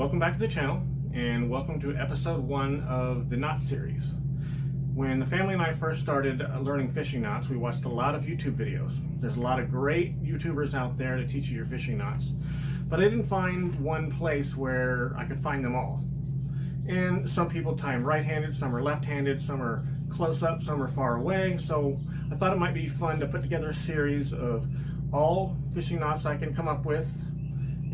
Welcome back to the channel, and welcome to episode 1 of the knot series. When the family and I first started learning fishing knots, we watched a lot of YouTube videos. There's a lot of great YouTubers out there to teach you your fishing knots, but I didn't find one place where I could find them all. And some people tie them right-handed, some are left-handed, some are close up, some are far away. So I thought it might be fun to put together a series of all fishing knots I can come up with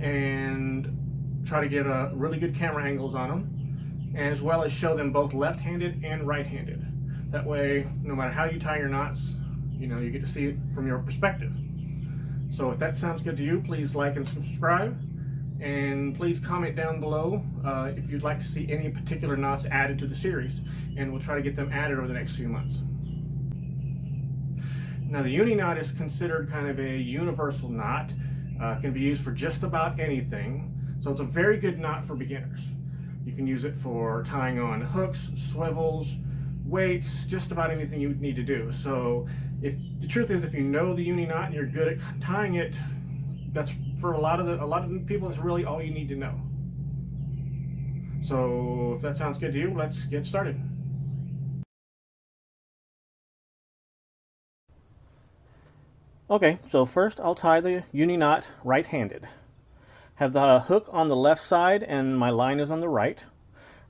and try to get really good camera angles on them, and as well as show them both left-handed and right-handed. That way, no matter how you tie your knots, you get to see it from your perspective. So if that sounds good to you, please like and subscribe, and please comment down below if you'd like to see any particular knots added to the series, and we'll try to get them added over the next few months. Now, the uni knot is considered kind of a universal knot. Can be used for just about anything, so it's a very good knot for beginners. You can use it for tying on hooks, swivels, weights, just about anything you would need to do. So the truth is, if you know the uni knot and you're good at tying it, that's for a lot of people, that's really all you need to know. So if that sounds good to you, let's get started. Okay, so first I'll tie the uni knot right-handed. Have the hook on the left side and my line is on the right.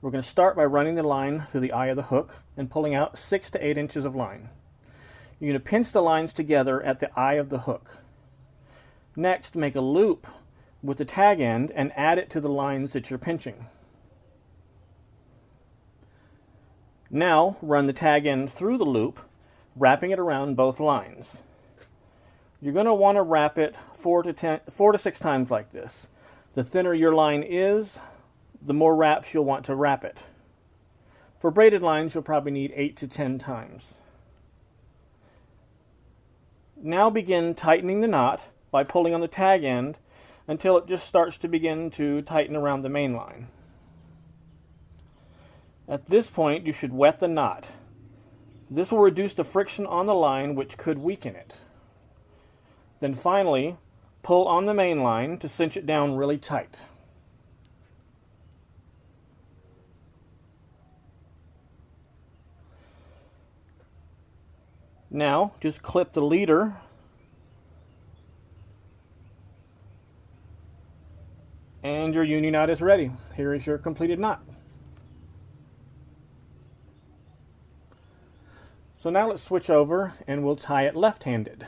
We're going to start by running the line through the eye of the hook and pulling out 6 to 8 inches of line. You're going to pinch the lines together at the eye of the hook. Next, make a loop with the tag end and add it to the lines that you're pinching. Now run the tag end through the loop, wrapping it around both lines. You're going to want to wrap it 4 to 6 times like this. The thinner your line is, the more wraps you'll want to wrap it. For braided lines, you'll probably need 8 to 10 times. Now begin tightening the knot by pulling on the tag end until it just starts to begin to tighten around the main line. At this point, you should wet the knot. This will reduce the friction on the line, which could weaken it. Then finally, pull on the main line to cinch it down really tight. Now, just clip the leader and your uni knot is ready. Here is your completed knot. So now let's switch over and we'll tie it left-handed.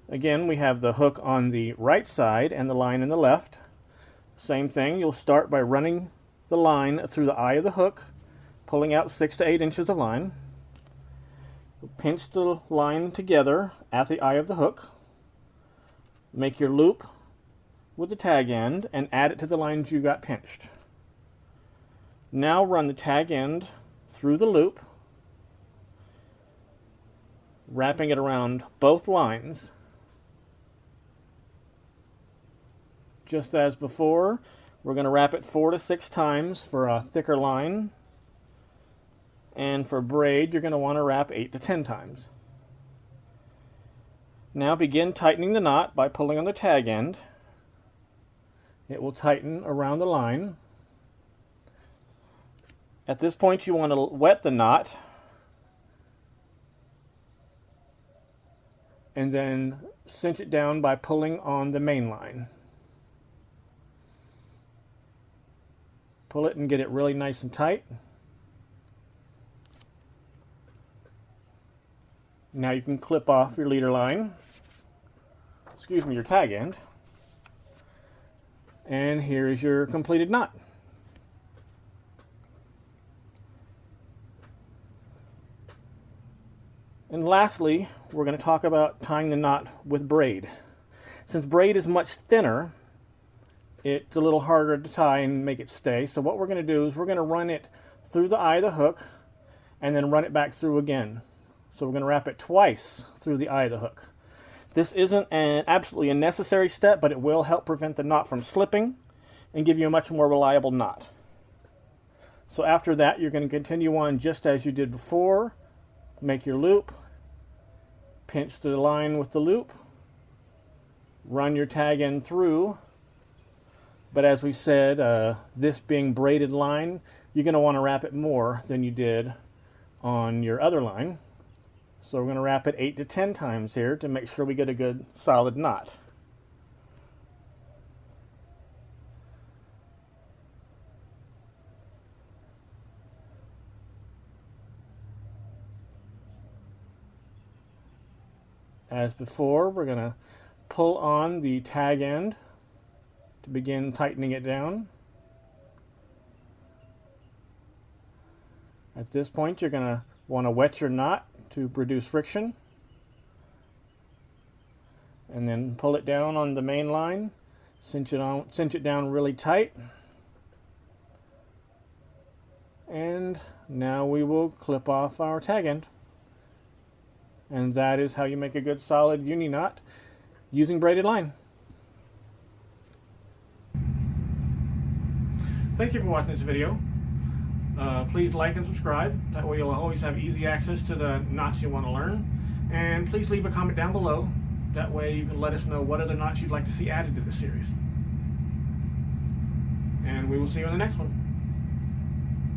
Again, we have the hook on the right side and the line in the left. Same thing, you'll start by running the line through the eye of the hook, pulling out 6 to 8 inches of line. Pinch the line together at the eye of the hook. Make your loop with the tag end and add it to the lines you got pinched. Now run the tag end through the loop, wrapping it around both lines. Just as before, we're going to wrap it 4 to 6 times for a thicker line. And for braid, you're going to want to wrap 8 to 10 times. Now begin tightening the knot by pulling on the tag end. It will tighten around the line. At this point, you want to wet the knot and then cinch it down by pulling on the main line. Pull it and get it really nice and tight. Now you can clip off your leader line, your tag end, and here is your completed knot. And lastly, we're going to talk about tying the knot with braid. Since braid is much thinner, it's a little harder to tie and make it stay. So what we're going to do is we're going to run it through the eye of the hook and then run it back through again. So we're going to wrap it twice through the eye of the hook. This isn't absolutely a necessary step, but it will help prevent the knot from slipping and give you a much more reliable knot. So after that, you're going to continue on just as you did before. Make your loop, pinch the line with the loop, run your tag end through, But as we said, this being braided line, you're going to want to wrap it more than you did on your other line. So we're going to wrap it 8 to 10 times here to make sure we get a good solid knot. As before, we're going to pull on the tag end to begin tightening it down. At this point, you're going to want to wet your knot to reduce friction, and then pull it down on the main line, cinch it down really tight, and now we will clip off our tag end. And that is how you make a good solid uni knot using braided line. Thank you for watching this video. Please like and subscribe. That way you'll always have easy access to the knots you want to learn. And please leave a comment down below. That way you can let us know what other knots you'd like to see added to this series. And we will see you in the next one.